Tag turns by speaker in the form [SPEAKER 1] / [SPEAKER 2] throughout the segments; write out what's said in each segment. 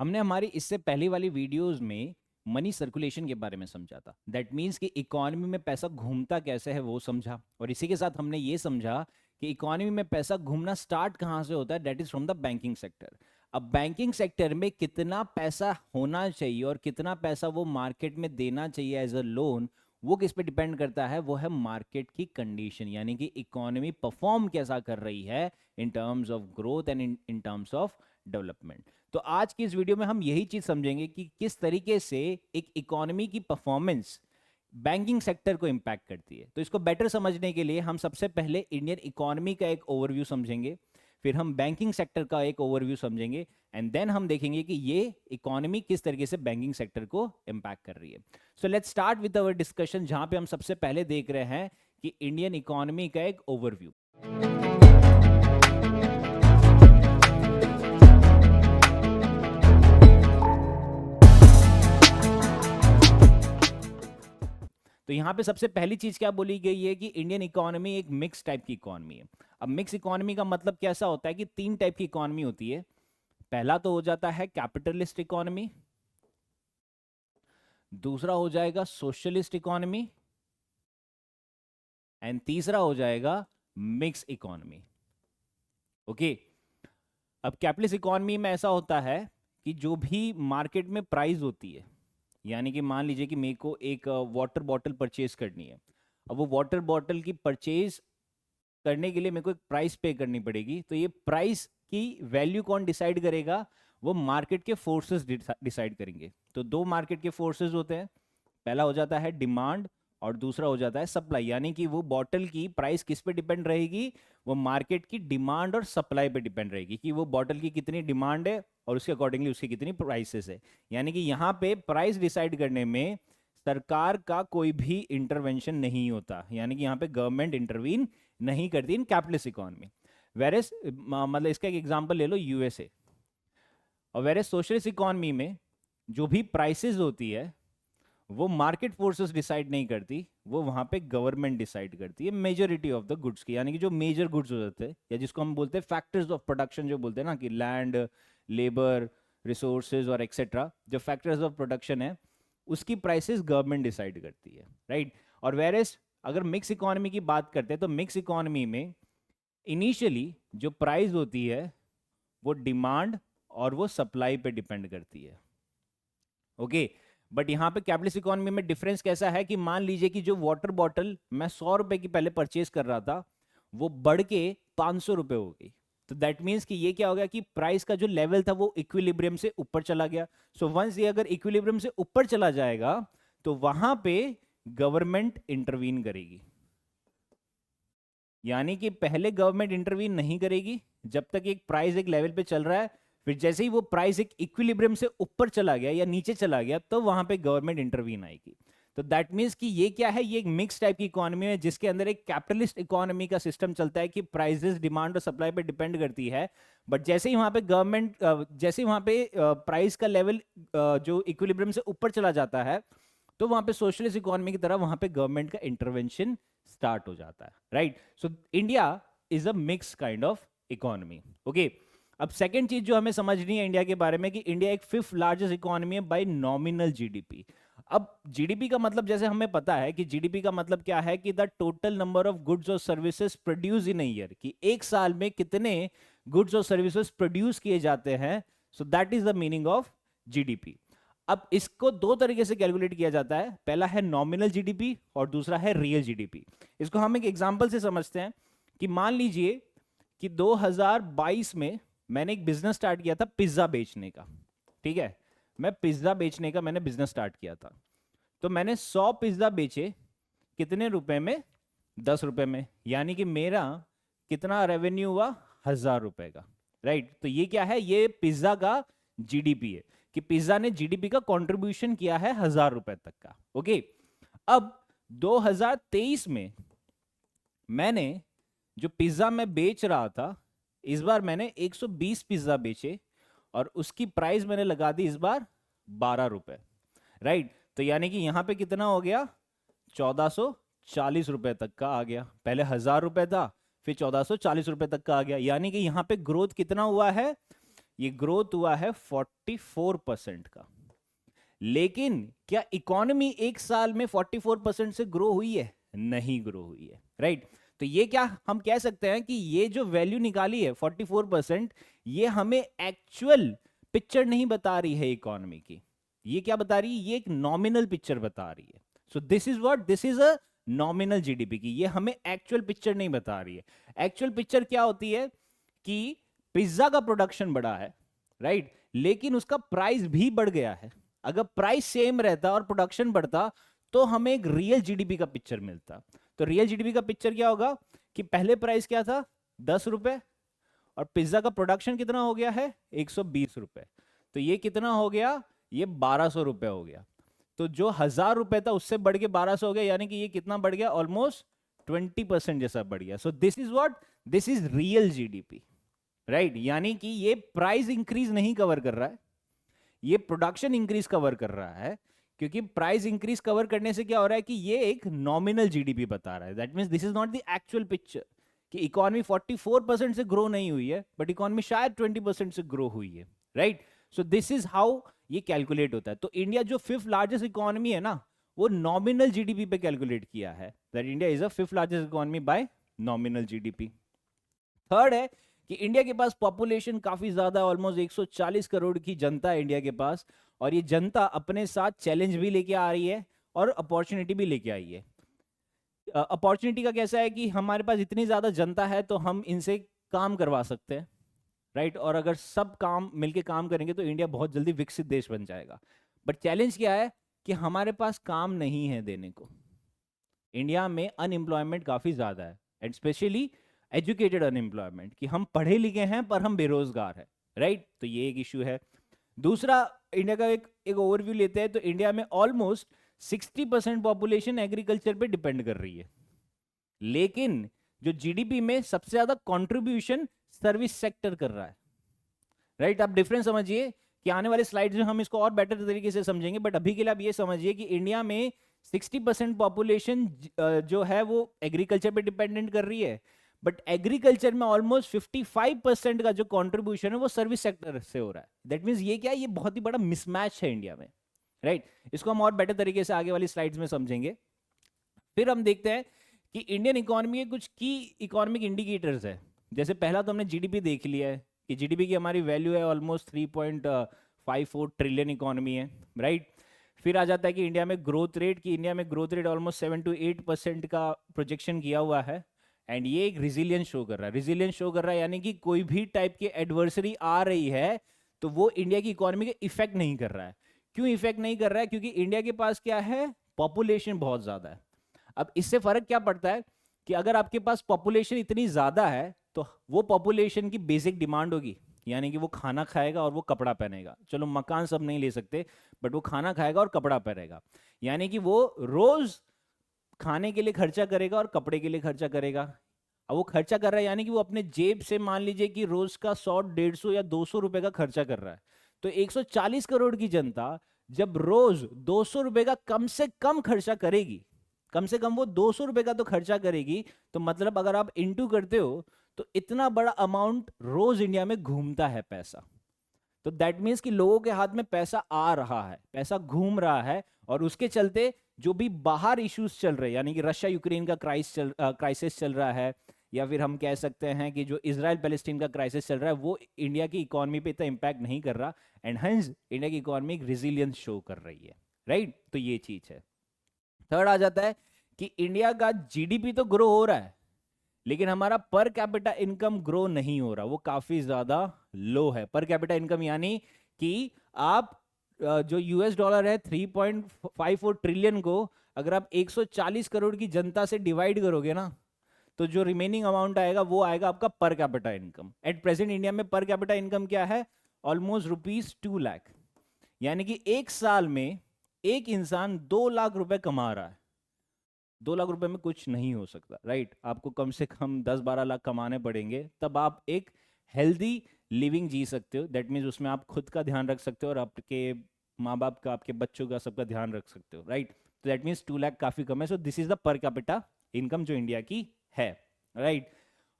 [SPEAKER 1] हमने हमारी इससे पहले वाली वीडियोस में मनी सर्कुलेशन के बारे में समझा था। दैट मीन्स कि इकोनॉमी में पैसा घूमता कैसे है वो समझा, और इसी के साथ हमने ये समझा कि इकोनॉमी में पैसा घूमना स्टार्ट कहाँ से होता है, that is from the banking sector. अब बैंकिंग सेक्टर में कितना पैसा होना चाहिए और कितना पैसा वो मार्केट में देना चाहिए एज अ लोन, वो किस पे डिपेंड करता है, वो है मार्केट की कंडीशन, यानी कि इकोनॉमी परफॉर्म कैसा कर रही है in terms of growth and in terms of development. तो आज की इस वीडियो में हम यही चीज समझेंगे कि किस तरीके से एक इकोनॉमी की परफॉर्मेंस बैंकिंग सेक्टर को इंपैक्ट करती है। तो इसको बेटर समझने के लिए हम सबसे पहले इंडियन इकोनॉमी का एक ओवरव्यू समझेंगे, फिर हम बैंकिंग सेक्टर का एक ओवरव्यू समझेंगे, एंड देन हम देखेंगे कि ये इकोनॉमी किस तरीके से बैंकिंग सेक्टर को इंपैक्ट कर रही है। So let's start with our discussion, जहां पे हम सबसे पहले देख रहे हैं कि इंडियन इकोनॉमी का एक ओवरव्यू। तो यहां पे सबसे पहली चीज क्या बोली गई है कि इंडियन इकोनॉमी एक मिक्स टाइप की इकोनॉमी है। अब मिक्स इकोनॉमी का मतलब कैसा होता है कि तीन टाइप की इकोनॉमी होती है। पहला तो हो जाता है कैपिटलिस्ट इकोनॉमी, दूसरा हो जाएगा सोशलिस्ट इकोनॉमी, एंड तीसरा हो जाएगा मिक्स इकोनॉमी। ओके, अब कैपिटलिस्ट इकोनॉमी में ऐसा होता है कि जो भी मार्केट में प्राइस होती है, यानी कि मान लीजिए कि मेरे को एक वाटर बॉटल परचेज करनी है। अब वो वाटर बॉटल की परचेज करने के लिए मेरे को एक प्राइस पे करनी पड़ेगी। तो ये प्राइस की वैल्यू कौन डिसाइड करेगा, वो मार्केट के फोर्सेस डिसाइड करेंगे। तो दो मार्केट के फोर्सेस होते हैं, पहला हो जाता है डिमांड और दूसरा हो जाता है सप्लाई। यानी कि वो बॉटल की प्राइस किस पे डिपेंड रहेगी, वो मार्केट की डिमांड और सप्लाई पे डिपेंड रहेगी कि वो बॉटल की कितनी डिमांड है और उसके अकॉर्डिंगली उसकी कितनी प्राइसेस है। यानी कि यहाँ पे प्राइस डिसाइड करने में सरकार का कोई भी इंटरवेंशन नहीं होता, यानी कि यहाँ पे गवर्नमेंट इंटरवीन नहीं करती इन कैपिटलिस्ट इकोनॉमी। वेरेस मतलब इसका एक एग्जांपल ले लो यूएसए। और वेरेस सोशलिस्ट इकोनॉमी में जो भी प्राइसेस होती है वो मार्केट फोर्सेस डिसाइड नहीं करती, वो वहां पे गवर्नमेंट डिसाइड करती है मेजोरिटी ऑफ द गुड्स की। यानी कि जो मेजर गुड्स हो जाते हैं या जिसको हम बोलते हैं फैक्टर्स ऑफ प्रोडक्शन, जो बोलते हैं ना कि लैंड, लेबर, रिसोर्सेज और एक्सेट्रा, जो फैक्टर्स ऑफ प्रोडक्शन है उसकी प्राइसेस गवर्नमेंट डिसाइड करती है, राइट। और वेरेस अगर मिक्स इकोनॉमी की बात करते हैं तो मिक्स इकोनॉमी में इनिशियली जो प्राइस होती है वो डिमांड और वो सप्लाई पे डिपेंड करती है। ओके, बट यहां पे कैपिटलिस्ट इकोनॉमी में डिफरेंस कैसा है कि मान लीजिए कि जो वाटर बॉटल मैं 100 रुपए की पहले परचेज कर रहा था वो बढ़ के 500 रुपए हो गई। तो दैट मीन्स कि ये क्या हो गया कि प्राइस का जो लेवल था वो इक्विलिब्रियम से ऊपर चला गया। सो वंस ये अगर इक्विलिब्रियम से ऊपर चला जाएगा तो वहां पे गवर्नमेंट इंटरवीन करेगी। यानी कि पहले गवर्नमेंट इंटरवीन नहीं करेगी जब तक एक प्राइस एक लेवल पे चल रहा है, फिर जैसे ही वो प्राइस एक इक्विलिब्रियम से ऊपर चला गया या नीचे चला गया तो वहां पे गवर्नमेंट इंटरवीन आएगी। तो दैट मीन्स कि ये क्या है, ये एक मिक्स टाइप की इकोनॉमी है जिसके अंदर एक कैपिटलिस्ट इकोनॉमी का सिस्टम चलता है कि प्राइसेस डिमांड और सप्लाई पे डिपेंड करती है। बट जैसे ही वहां पे गवर्नमेंट जैसे ही वहां पे प्राइस का लेवल जो इक्विलिब्रियम से ऊपर चला जाता है तो वहां पे सोशलिस्ट इकोनॉमी की तरह वहां पे गवर्नमेंट का इंटरवेंशन स्टार्ट हो जाता है, right. So India is a mix kind of economy. Okay, अब सेकंड चीज जो हमें समझनी है इंडिया के बारे में कि इंडिया एक फिफ्थ लार्जेस्ट इकोनॉमी है बाय नॉमिनल जीडीपी। अब जीडीपी का मतलब जैसे हमें पता है कि जीडीपी का मतलब क्या है कि the total number of goods और सर्विसेज प्रोड्यूस इन ईयर, कि एक साल में कितने गुड्स और सर्विसेज प्रोड्यूस किए जाते हैं। So that is the meaning of GDP. अब इसको दो तरीके से कैलकुलेट किया जाता है, पहला है नॉमिनल जीडीपी और दूसरा है रियल जीडीपी। इसको हम एक एग्जांपल से समझते हैं कि मान लीजिए कि 2022 में मैंने एक बिजनेस स्टार्ट किया था पिज्जा बेचने का। ठीक है, मैं पिज्जा बेचने का मैंने बिजनेस स्टार्ट किया था। तो मैंने 100 पिज्जा बेचे, कितने रुपए में, 10 रुपए में। यानी कि मेरा कितना रेवेन्यू हुआ, 1000 रुपए का, राइट। तो ये क्या है, ये पिज्जा का जीडीपी है कि पिज्जा ने जीडीपी का कंट्रीब्यूशन किया है 1000 रुपए तक का। ओके, अब 2023 में मैंने जो पिज्जा मैं बेच रहा था, इस बार मैंने 120 पिज्जा बेचे और उसकी प्राइस मैंने लगा दी इस बार 12 रुपए, राइट। तो यानी कि यहां पे कितना हो गया, 1440 रुपए तक का आ गया। पहले 1000 रुपए था, फिर 1440 रुपए तक का आ गया। यानी कि यहां पे ग्रोथ कितना हुआ है, ये ग्रोथ हुआ है 44% का। लेकिन क्या इकोनॉमी एक साल में 44% से ग्रो हुई है? नहीं ग्रो हुई है, राइट। तो ये क्या हम कह सकते हैं कि ये जो वैल्यू निकाली है 44%, ये हमें एक्चुअल पिक्चर नहीं बता रही है इकोनॉमी की। ये क्या बता रही है? ये एक नॉमिनल पिक्चर बता रही है। So this is what, this is a nominal GDP की। ये हमें एक्चुअल पिक्चर नहीं बता रही है। एक्चुअल पिक्चर क्या होती है कि पिज्जा का प्रोडक्शन बढ़ा है, राइट, लेकिन उसका प्राइस भी बढ़ गया है। अगर प्राइस सेम रहता और प्रोडक्शन बढ़ता तो हमें एक रियल जीडीपी का पिक्चर मिलता। तो रियल जीडीपी का पिक्चर क्या होगा कि पहले प्राइस क्या था? 10 रुपए, और पिज्जा का प्रोडक्शन कितना हो गया है? 120 रुपए। तो ये कितना हो गया? ये 1200 रुपए हो गया। तो जो 1000 रुपए था उससे बढ़ के 1200 हो गया, यानी कि ये कितना बढ़ गया? ऑलमोस्ट 20% जैसा बढ़ गया। So this is what, this is real GDP, right. यानी कि ये प्राइस इंक्रीज नहीं कवर कर रहा है, ये प्रोडक्शन इंक्रीज कवर कर रहा है। क्योंकि प्राइस इंक्रीज कवर करने से क्या हो रहा है कि ये एक नॉमिनल जीडीपी बता रहा है। That means this is not the actual picture कि इकोनॉमी 44% से ग्रो नहीं हुई है, बट इकोनॉमी शायद 20% से ग्रो हुई है, right. So this is how ये कैलकुलेट होता है। तो इंडिया जो फिफ्थ लार्जेस्ट इकोनॉमी है ना, वो नॉमिनल जीडीपी पे कैलकुलेट किया है। That India is a fifth largest economy bye nominal GDP. Third है कि इंडिया के पास पॉपुलेशन काफी ज्यादा, ऑलमोस्ट 140 करोड़ की जनता है इंडिया के पास। और ये जनता अपने साथ चैलेंज भी लेके आ रही है और अपॉर्चुनिटी भी लेके आई है। अपॉर्चुनिटी का कैसा है कि हमारे पास इतनी ज्यादा जनता है तो हम इनसे काम करवा सकते हैं, राइट। और अगर सब काम मिलके काम करेंगे तो इंडिया बहुत जल्दी विकसित देश बन जाएगा। बट चैलेंज क्या है कि हमारे पास काम नहीं है देने को। इंडिया में अनएम्प्लॉयमेंट काफी ज्यादा है, एंड स्पेशली एजुकेटेड अनएम्प्लॉयमेंट, कि हम पढ़े लिखे हैं पर हम बेरोजगार हैं, राइट। तो ये एक इशू है। दूसरा, इंडिया का एक ओवरव्यू लेते हैं तो इंडिया में ऑलमोस्ट 60% पॉपुलेशन एग्रीकल्चर पे डिपेंड कर रही है। लेकिन जो जीडीपी में सबसे ज्यादा कंट्रीब्यूशन सर्विस सेक्टर कर रहा है, राइट। आप डिफरेंस समझिए कि आने वाले स्लाइड्स में हम इसको और बेटर तरीके से समझेंगे, बट अभी के लिए आप ये समझिए कि इंडिया में 60% पॉपुलेशन जो है वो एग्रीकल्चर पे डिपेंडेंट कर रही है, बट एग्रीकल्चर में ऑलमोस्ट 55% का जो कंट्रीब्यूशन है वो सर्विस सेक्टर से हो रहा है। दैट मींस ये क्या है? ये बहुत ही बड़ा मिसमैच है इंडिया में, राइट। इसको हम और बेटर तरीके से आगे वाली स्लाइड्स में समझेंगे। फिर हम देखते हैं कि इंडियन इकोनॉमी के कुछ की इकोनॉमिक इंडिकेटर्स है। जैसे पहला तो हमने जीडीपी देख लिया है कि जीडीपी की हमारी वैल्यू है ऑलमोस्ट 3.54 ट्रिलियन इकोनॉमी है, राइट। फिर आ जाता है कि इंडिया में ग्रोथ रेट, की इंडिया में ग्रोथ रेट ऑलमोस्ट 7 to 8% का प्रोजेक्शन किया हुआ है। एंड ये एक रिजिलियंस शो कर रहा है, रिजिलियंस शो कर रहा है यानी कि कोई भी टाइप की एडवर्सरी आ रही है तो वो इंडिया की इकोनॉमी के इफेक्ट नहीं कर रहा है। क्यों इफेक्ट नहीं कर रहा है? क्योंकि इंडिया के पास क्या है? पॉपुलेशन बहुत ज्यादा है। अब इससे फर्क क्या पड़ता है कि अगर आपके पास पॉपुलेशन इतनी ज्यादा है तो वो पॉपुलेशन की बेसिक डिमांड होगी, यानी कि वो खाना खाएगा और वो कपड़ा पहनेगा। चलो मकान सब नहीं ले सकते, बट वो खाना खाएगा और कपड़ा पहनेगा, यानी कि वो रोज खाने के लिए खर्चा करेगा और कपड़े के लिए खर्चा करेगा। अब वो खर्चा कर रहा है यानी कि वो अपने जेब से मान लीजिए कि रोज का 100, 150 या 200 रुपए का खर्चा कर रहा है। तो 140 करोड़ की जनता जब रोज 200 रुपए का कम से कम खर्चा करेगी, कम से कम वो 200 रुपए का तो खर्चा करेगी, तो मतलब अगर आप इंटू करते हो तो इतना बड़ा अमाउंट रोज इंडिया में घूमता है पैसा। तो दैट मीन्स कि लोगों के हाथ में पैसा आ रहा है, पैसा घूम रहा है, और उसके चलते जो भी बाहर इश्यूज चल रहे हैं, यानी कि रशिया यूक्रेन का क्राइसिस चल रहा है, या फिर हम कह सकते हैं कि जो इजराइल पैलेस्टीन का क्राइसिस चल रहा है, वो इंडिया की इकोनॉमी पे इतना इंपैक्ट नहीं कर रहा, एंड हेंस इंडिया की इकोनॉमी रिजिलियंस शो कर रही है, राइट। तो ये चीज है। थर्ड आ जाता है कि इंडिया का जीडीपी तो ग्रो हो रहा है, लेकिन हमारा पर कैपिटा इनकम ग्रो नहीं हो रहा, वो काफी ज्यादा लो है। पर कैपिटा इनकम यानी कि आप जो यूएस डॉलर है 3.54 ट्रिलियन को अगर आप 140 करोड़ की जनता से डिवाइड करोगे ना, तो जो रिमेनिंग अमाउंट आएगा वो आएगा आपका per capita income. At present India में पर कैपिटा इनकम क्या है? ऑलमोस्ट ₹2 लाख, यानी कि एक साल में एक इंसान 2 लाख रुपए कमा रहा है। 2 लाख रुपए में कुछ नहीं हो सकता, राइट। आपको कम से कम 10-12 लाख कमाने पड़ेंगे, तब आप एक हेल्दी लिविंग जी सकते हो। दैट मीन्स उसमें आप खुद का ध्यान रख सकते हो और आपके माँ बाप का, आपके बच्चों का, सबका ध्यान रख सकते हो, राइट। तो दैट मीन्स 2 लाख काफी कम है। So this is the per capita income जो इंडिया की है, राइट।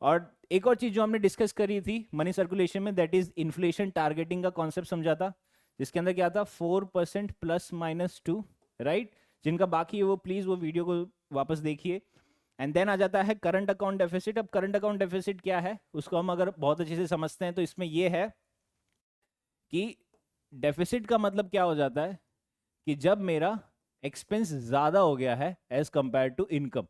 [SPEAKER 1] और एक और चीज जो हमने डिस्कस करी थी मनी सर्कुलेशन में, दैट इज इन्फ्लेशन टारगेटिंग का कॉन्सेप्ट समझा था, जिसके अंदर क्या था 4% +-2, राइट। जिनका बाकी है वो प्लीज वो वीडियो को वापस देखिए। एंड देन आ जाता है करंट अकाउंट डेफिसिट। अब करंट अकाउंट डेफिसिट क्या है उसको हम अगर बहुत अच्छे से समझते हैं तो इसमें ये है कि डेफिसिट का मतलब क्या हो जाता है कि जब मेरा एक्सपेंस ज्यादा हो गया है एज कंपेयर टू इनकम,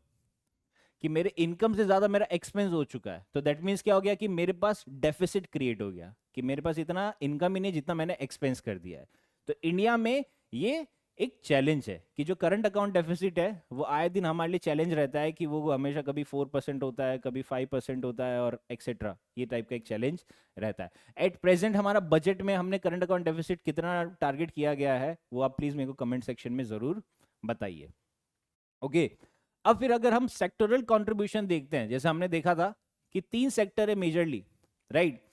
[SPEAKER 1] कि मेरे इनकम से ज्यादा मेरा एक्सपेंस हो चुका है, तो दैट मीन्स क्या हो गया कि मेरे पास डेफिसिट क्रिएट हो गया, कि मेरे पास इतना इनकम ही नहीं जितना मैंने एक्सपेंस कर दिया है। तो इंडिया में ये एक चैलेंज है कि जो करंट अकाउंट डेफिसिट है वो आए दिन हमारे लिए चैलेंज रहता है कि वो हमेशा कभी 4% होता है, कभी 5% होता है और एक्सेट्रा, ये टाइप का एक चैलेंज रहता है। एट प्रेजेंट हमारा बजट में हमने करंट अकाउंट डेफिसिट कितना टारगेट किया गया है वो आप प्लीज मेरे को कमेंट सेक्शन में जरूर बताइए। ओके, अब फिर अगर हम सेक्टोरल कंट्रीब्यूशन देखते हैं, जैसे हमने देखा था कि 3 सेक्टर है मेजरली, राइट,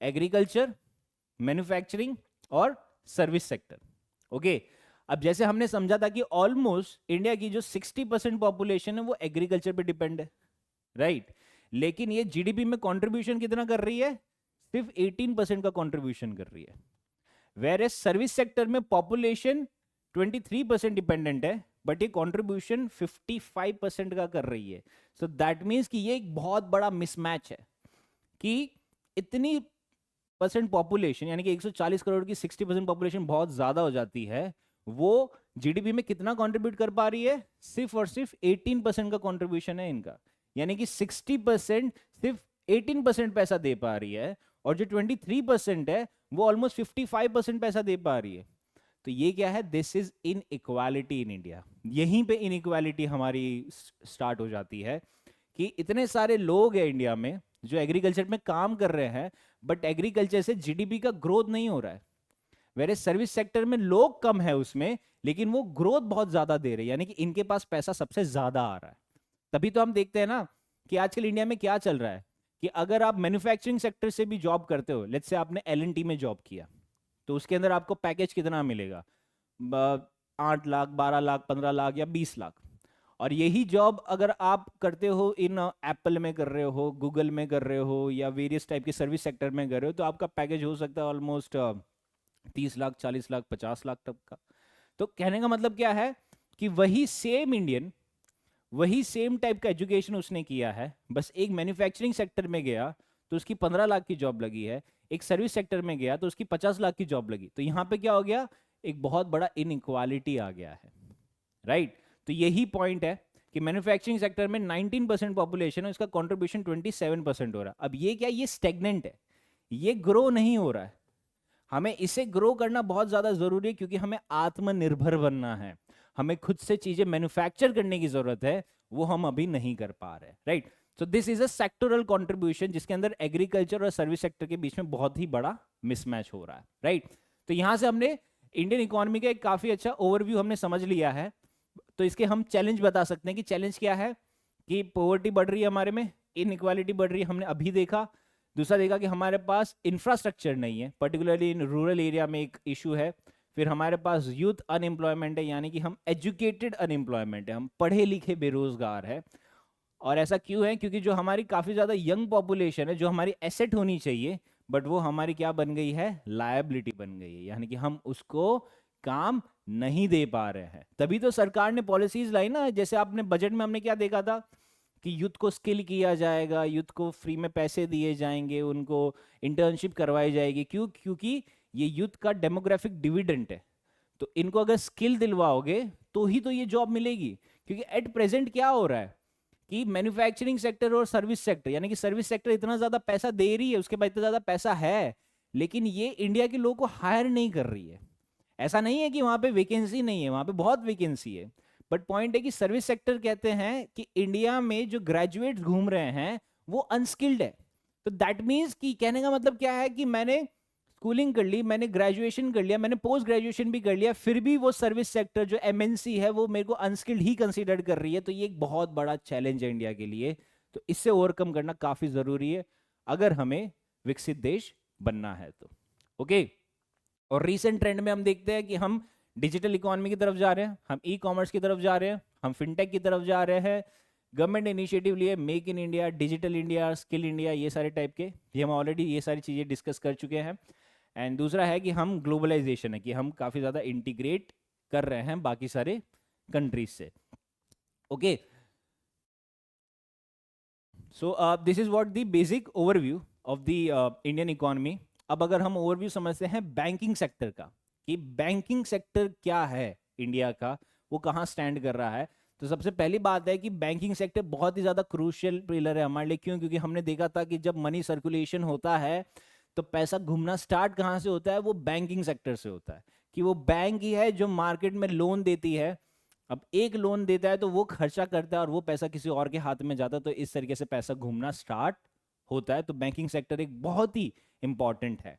[SPEAKER 1] एग्रीकल्चर, मैन्युफैक्चरिंग और सर्विस सेक्टर। ओके, अब जैसे हमने समझा था कि ऑलमोस्ट इंडिया की जो 60% पॉपुलेशन है वो एग्रीकल्चर पे डिपेंड है, राइट। लेकिन ये जीडीपी में कंट्रीब्यूशन कितना कर रही है, सिर्फ 18% का कंट्रीब्यूशन कर रही है। वेर एज सर्विस सेक्टर में पॉपुलेशन 23% डिपेंडेंट है, बट ये कंट्रीब्यूशन 55% का कर रही है। सो दैट मीन्स कि ये एक बहुत बड़ा मिसमैच है कि इतनी परसेंट पॉपुलेशन यानी कि 140 करोड़ की 60% पॉपुलेशन बहुत ज्यादा हो जाती है, वो जीडीपी में कितना कंट्रीब्यूट कर पा रही है, सिर्फ और सिर्फ 18% का कंट्रीब्यूशन है इनका, यानी कि 60% सिर्फ 18% पैसा दे पा रही है, और जो 23% है वो ऑलमोस्ट 55% पैसा दे पा रही है। तो ये क्या है, this is in equality in India. यहीं पे इन इक्वालिटी हमारी स्टार्ट हो जाती है कि इतने सारे लोग हैं इंडिया में जो एग्रीकल्चर में काम कर रहे हैं, बट एग्रीकल्चर से जीडीपी का ग्रोथ नहीं हो रहा है। वेरे सर्विस सेक्टर में लोग कम है उसमें, लेकिन वो ग्रोथ बहुत ज्यादा दे रहे हैं, यानी कि इनके पास पैसा सबसे ज्यादा आ रहा है। तभी तो हम देखते हैं ना कि आजकल इंडिया में क्या चल रहा है कि अगर आप मैन्युफैक्चरिंग सेक्टर से भी जॉब करते हो, लेट्स से आपने एलएनटी में जॉब किया, तो उसके अंदर आपको पैकेज कितना मिलेगा, 8 लाख, 12 लाख, 15 लाख या 20 लाख। और यही जॉब अगर आप करते हो इन एप्पल में कर रहे हो, गूगल में कर रहे हो या वेरियस टाइप के सर्विस सेक्टर में कर रहे हो, तो आपका पैकेज हो सकता है ऑलमोस्ट 30 लाख, 40 लाख, 50 लाख तक का। तो कहने का मतलब क्या है कि वही सेम इंडियन, वही सेम टाइप का एजुकेशन उसने किया है, बस एक मैन्युफैक्चरिंग सेक्टर में गया तो उसकी 15 लाख की जॉब लगी है, एक सर्विस सेक्टर में गया तो उसकी 50 लाख की जॉब लगी। तो यहां पे क्या हो गया, एक बहुत बड़ा इनइक्वालिटी आ गया है, राइट। तो यही पॉइंट है कि मैन्युफैक्चरिंग सेक्टर में 19% पॉपुलेशन है, इसका कंट्रीब्यूशन 27% हो रहा है। अब ये क्या, ये स्टेगनेंट है, ये ग्रो नहीं हो रहा है। हमें इसे ग्रो करना बहुत ज्यादा जरूरी है, क्योंकि हमें आत्मनिर्भर बनना है, हमें खुद से चीजें मैन्युफैक्चर करने की जरूरत है, वो हम अभी नहीं कर पा रहे, right. So this is a sectoral contribution जिसके अंदर एग्रीकल्चर और सर्विस सेक्टर के बीच में बहुत ही बड़ा मिसमैच हो रहा है, राइट। तो यहां से हमने इंडियन इकोनॉमी का एक काफी अच्छा ओवरव्यू हमने समझ लिया है। तो इसके हम चैलेंज बता सकते हैं कि चैलेंज क्या है, कि पॉवर्टी बढ़ रही है हमारे में, इनइक्वालिटी बढ़ रही है, हमने अभी देखा। दूसरा देखा कि हमारे पास इंफ्रास्ट्रक्चर नहीं है, पर्टिकुलरली इन रूरल एरिया में एक इशू है। फिर हमारे पास यूथ अनएम्प्लॉयमेंट है, यानी कि हम एजुकेटेड अनएम्प्लॉयमेंट है, हम पढ़े लिखे बेरोजगार है। और ऐसा क्यों है, क्योंकि जो हमारी काफी ज्यादा यंग पॉपुलेशन है, जो हमारी एसेट होनी चाहिए, बट वो हमारी क्या बन गई है, लायबिलिटी बन गई है, यानी कि हम उसको काम नहीं दे पा रहे हैं। तभी तो सरकार ने पॉलिसीज लाई ना, जैसे आपने बजट में हमने क्या देखा था कि यूथ को स्किल किया जाएगा, यूथ को फ्री में पैसे दिए जाएंगे, उनको इंटर्नशिप करवाई जाएगी। क्यों, क्योंकि ये यूथ का डेमोग्राफिक डिविडेंट है। तो इनको अगर स्किल दिलवाओगे तो ही तो ये जॉब मिलेगी। क्योंकि एट प्रेजेंट क्या हो रहा है कि मैन्युफैक्चरिंग सेक्टर और सर्विस सेक्टर, यानी कि सर्विस सेक्टर इतना ज्यादा पैसा दे रही है, उसके पास इतना ज्यादा पैसा है, लेकिन ये इंडिया के लोगों को हायर नहीं कर रही है। ऐसा नहीं है कि वहां पे वैकेंसी नहीं है, वहां पे बहुत वैकेंसी है, बट पॉइंट है कि सर्विस सेक्टर कहते हैं कि इंडिया में जो ग्रेजुएट्स घूम रहे हैं वो अनस्किल्ड है। तो दैट मीन्स कि कहने का मतलब क्या है कि मैंने स्कूलिंग कर ली, मैंने ग्रेजुएशन कर लिया, मैंने पोस्ट ग्रेजुएशन भी कर लिया, फिर भी वो सर्विस सेक्टर जो एमएनसी है वो मेरे को अनस्किल्ड ही कंसीडर कर रही है। तो ये एक बहुत बड़ा चैलेंज है इंडिया के लिए। तो इससे ओवरकम करना काफी जरूरी है अगर हमें विकसित देश बनना है तो। ओके, और रीसेंट ट्रेंड में हम देखते हैं कि हम डिजिटल इकोनॉमी की तरफ जा रहे हैं, हम ई कॉमर्स की तरफ जा रहे हैं, हम फिनटेक की तरफ जा रहे हैं, गवर्नमेंट ने इनिशिएटिव लिए make in India, digital India, skill India, ये सारे टाइप के, ये हम ऑलरेडी ये सारी चीज़ें डिस्कस कर चुके हैं। एंड दूसरा है कि हम ग्लोबलाइजेशन है कि हम काफ़ी ज़्यादा इंटीग्रेट कर रहे हैं बाकी सारे कंट्रीज से। Okay, so this is what the basic overview of the Indian economy. अब अगर हम ओवरव्यू समझते हैं बैंकिंग सेक्टर का, कि बैंकिंग सेक्टर क्या है इंडिया का, वो कहाँ स्टैंड कर रहा है, तो सबसे पहली बात है कि बैंकिंग सेक्टर बहुत ही ज़्यादा क्रूशियल पिलर है हमारे लिए। क्यों? क्योंकि हमने देखा था कि जब मनी सर्कुलेशन होता है तो पैसा घूमना स्टार्ट कहाँ से होता है, वो बैंकिंग सेक्टर से होता है। कि वो बैंक ही है जो मार्केट में लोन देती है। अब एक लोन देता है तो वो खर्चा करता है और वो पैसा किसी और के हाथ में जाता है, तो इस तरीके से पैसा घूमना स्टार्ट होता है। तो बैंकिंग सेक्टर एक बहुत ही इंपॉर्टेंट है।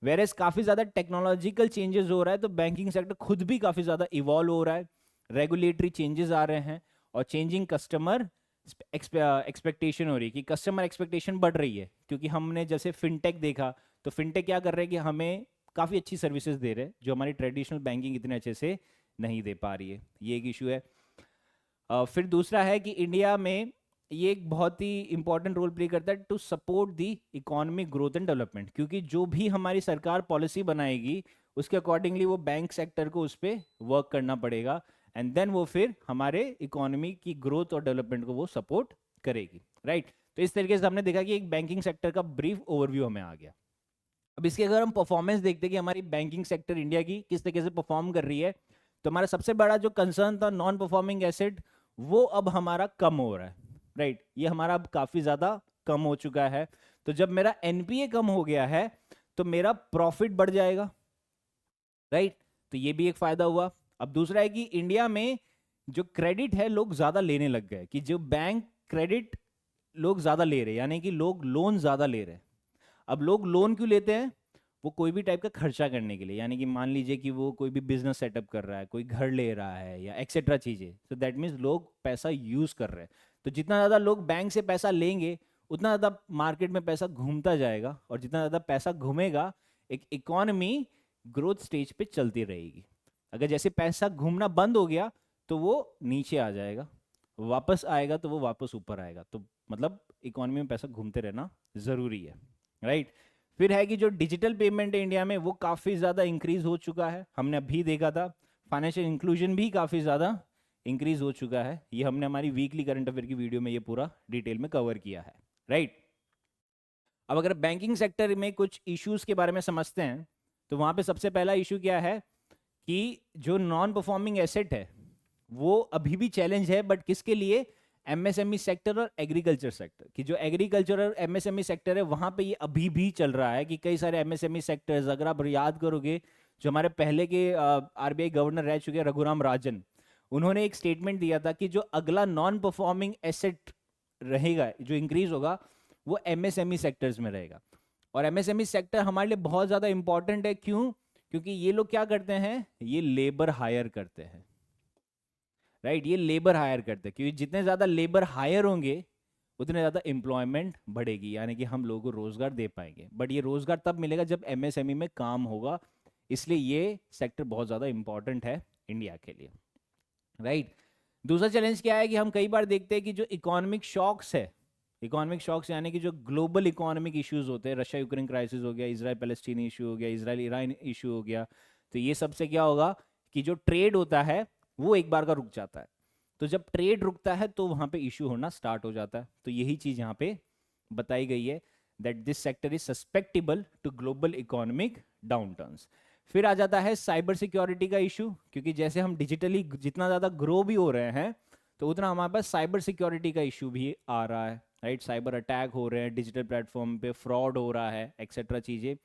[SPEAKER 1] वेरेस काफ़ी ज़्यादा टेक्नोलॉजिकल चेंजेस हो रहा है, तो बैंकिंग सेक्टर खुद भी काफ़ी ज़्यादा इवॉल्व हो रहा है, रेगुलेटरी चेंजेस आ रहे हैं और चेंजिंग कस्टमर एक्सपेक्टेशन हो रही है, कि कस्टमर एक्सपेक्टेशन बढ़ रही है। क्योंकि हमने जैसे फिनटेक देखा, तो फिनटेक क्या कर रहे हैं कि हमें काफ़ी अच्छी सर्विसेज दे रहे हैं जो हमारी ट्रेडिशनल बैंकिंग इतने अच्छे से नहीं दे पा रही है, ये एक इशू है। फिर दूसरा है कि इंडिया में ये एक बहुत ही इंपॉर्टेंट रोल प्ले करता है to support the economic growth and development. क्योंकि जो भी हमारी सरकार पॉलिसी बनाएगी उसके अकॉर्डिंगली वो बैंक सेक्टर को उस पर वर्क करना पड़ेगा, एंड देन वो फिर हमारे इकोनॉमी की ग्रोथ और डेवलपमेंट को वो सपोर्ट करेगी, राइट। तो इस तरीके से हमने देखा कि एक बैंकिंग सेक्टर का ब्रीफ ओवरव्यू हमें आ गया। अब इसकी अगर हम परफॉर्मेंस देखते हैं कि हमारी बैंकिंग सेक्टर इंडिया की किस तरीके से परफॉर्म कर रही है, तो हमारा सबसे बड़ा जो कंसर्न था नॉन परफॉर्मिंग एसेट, वो अब हमारा कम हो रहा है, राइट। ये हमारा अब काफी ज्यादा कम हो चुका है। तो जब मेरा एनपीए कम हो गया है तो मेरा प्रॉफिट बढ़ जाएगा, राइट। तो ये भी एक फायदा हुआ। अब दूसरा है कि इंडिया में जो क्रेडिट है लोग ज्यादा लेने लग गए, कि जो बैंक क्रेडिट लोग ज्यादा ले रहे हैं, यानी कि लोग लोन ज्यादा ले रहे हैं। अब लोग लोन क्यों लेते हैं? वो कोई भी टाइप का खर्चा करने के लिए, यानी कि मान लीजिए कि वो कोई भी बिजनेस सेटअप कर रहा है, कोई घर ले रहा है या एक्सेट्रा चीजें, तो दैट मीन्स लोग पैसा यूज कर रहे हैं। तो जितना ज्यादा लोग बैंक से पैसा लेंगे उतना ज्यादा मार्केट में पैसा घूमता जाएगा, और जितना ज्यादा पैसा घूमेगा एक इकोनॉमी ग्रोथ स्टेज पे चलती रहेगी। अगर जैसे पैसा घूमना बंद हो गया तो वो नीचे आ जाएगा, वापस आएगा तो वो वापस ऊपर आएगा। तो मतलब इकोनॉमी में पैसा घूमते रहना जरूरी है, राइट। फिर है कि जो डिजिटल पेमेंट है इंडिया में वो काफ़ी ज़्यादा इंक्रीज हो चुका है, हमने अभी देखा था। फाइनेंशियल इंक्लूजन भी काफ़ी ज़्यादा इंक्रीज हो चुका है, ये हमने हमारी वीकली करंट अफेयर की वीडियो में ये पूरा डिटेल में कवर किया है, राइट। अब अगर बैंकिंग सेक्टर में कुछ इश्यूज के बारे में समझते हैं, तो वहाँ पे सबसे पहला इशू क्या है कि जो नॉन परफॉर्मिंग एसेट है वो अभी भी चैलेंज है, बट किसके लिए? एमएसएमई सेक्टर और एग्रीकल्चर सेक्टर। कि जो एग्रीकल्चर और एमएसएमई सेक्टर है वहां पे ये अभी भी चल रहा है, कि कई सारे एमएसएमई सेक्टर्स, अगर आप याद करोगे जो हमारे पहले के आरबीआई गवर्नर रह चुके रघुराम राजन, उन्होंने एक स्टेटमेंट दिया था कि जो अगला नॉन परफॉर्मिंग एसेट रहेगा जो इंक्रीज होगा वो एमएसएमई सेक्टर्स में रहेगा। और एमएसएमई सेक्टर हमारे लिए बहुत ज्यादा इंपॉर्टेंट है। क्यों? क्योंकि ये लोग क्या करते हैं, ये लेबर हायर करते हैं, राइट। ये लेबर हायर करते हैं, क्योंकि जितने ज़्यादा लेबर हायर होंगे उतने ज़्यादा एम्प्लॉयमेंट बढ़ेगी, यानी कि हम लोगों को रोज़गार दे पाएंगे। बट ये रोज़गार तब मिलेगा जब एमएसएमई में काम होगा, इसलिए ये सेक्टर बहुत ज़्यादा इंपॉर्टेंट है इंडिया के लिए, राइट। दूसरा चैलेंज क्या है कि हम कई बार देखते हैं कि जो इकोनॉमिक शॉक्स है, इकोनॉमिक शॉक्स यानी कि जो ग्लोबल इकोनॉमिक इश्यूज होते हैं, रशिया यूक्रेन क्राइसिस हो गया, इसराइल पैलेस्टीन इशू हो गया, इसराइल ईरान इशू हो गया, तो ये सबसे क्या होगा कि जो ट्रेड होता है वो एक बार का रुक जाता है। तो जब ट्रेड रुकता है तो वहां पे इशू होना स्टार्ट हो जाता है। तो यही चीज यहाँ पे बताई गई है that this sector is susceptible to global economic downturns. फिर आ जाता है साइबर सिक्योरिटी का इशू, क्योंकि जैसे हम डिजिटली जितना ज़्यादा ग्रो भी हो रहे हैं तो उतना हमारे पास साइबर सिक्योरिटी का इशू भी आ रहा है, राइट। साइबर अटैक हो रहे हैं डिजिटल प्लेटफॉर्म पे, फ्रॉड हो रहा है, एक्सेट्रा चीज़ें।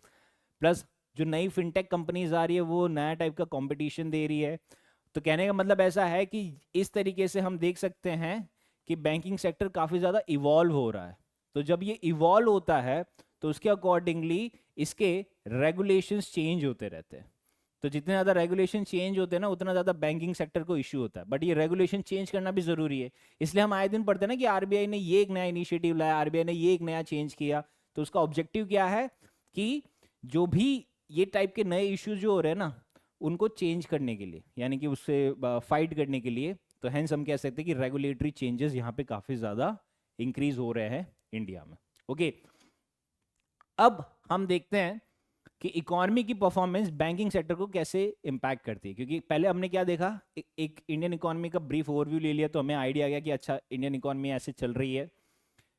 [SPEAKER 1] प्लस जो नई फिनटेक कंपनीज आ रही है वो नया टाइप का कंपटीशन दे रही है। तो कहने का मतलब ऐसा है कि इस तरीके से हम देख सकते हैं कि बैंकिंग सेक्टर काफ़ी ज़्यादा इवॉल्व हो रहा है। तो जब ये इवॉल्व होता है तो उसके अकॉर्डिंगली इसके रेगुलेशंस चेंज होते रहते हैं। तो जितने ज़्यादा रेगुलेशन चेंज होते हैं ना उतना ज़्यादा बैंकिंग सेक्टर को इश्यू होता है। बट ये रेगुलेशन चेंज करना भी ज़रूरी है, इसलिए हम आए दिन पढ़ते हैं ना कि आरबीआई ने ये एक नया इनिशिएटिव लाया, आरबीआई ने ये एक नया चेंज किया। तो उसका ऑब्जेक्टिव क्या है कि जो भी ये टाइप के नए इश्यूज जो हो रहे हैं ना उनको चेंज करने के लिए, यानी कि उससे फाइट करने के लिए तो हेंस हम कह सकते हैं कि रेगुलेटरी चेंजेस यहाँ पे काफ़ी ज़्यादा इंक्रीज हो रहे हैं इंडिया में। ओके, अब हम देखते हैं कि इकोनॉमी की परफॉर्मेंस बैंकिंग सेक्टर को कैसे इम्पैक्ट करती है, क्योंकि पहले हमने क्या देखा, एक इंडियन इकोनॉमी का ब्रीफ ओवरव्यू ले लिया तो हमें आइडिया आ गया कि अच्छा इंडियन इकोनॉमी ऐसे चल रही है,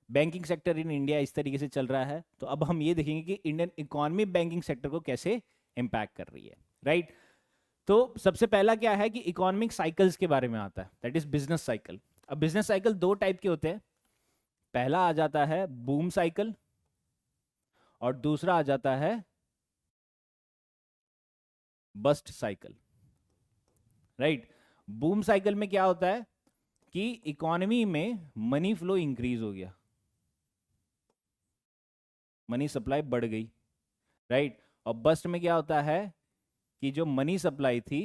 [SPEAKER 1] बैंकिंग सेक्टर इन इंडिया इस तरीके से चल रहा है। तो अब हम ये देखेंगे कि इंडियन इकोनॉमी बैंकिंग सेक्टर को कैसे इम्पैक्ट कर रही है, राइट। तो सबसे पहला क्या है कि इकोनॉमिक साइकिल्स के बारे में आता है, दैट इज बिजनेस साइकिल। अब बिजनेस साइकिल दो टाइप के होते हैं, पहला आ जाता है बूम साइकिल और दूसरा आ जाता है bust cycle, right. Boom cycle में क्या होता है कि इकोनॉमी में मनी फ्लो इंक्रीज हो गया, मनी सप्लाई बढ़ गई, राइट। और बस्ट में क्या होता है कि जो मनी सप्लाई थी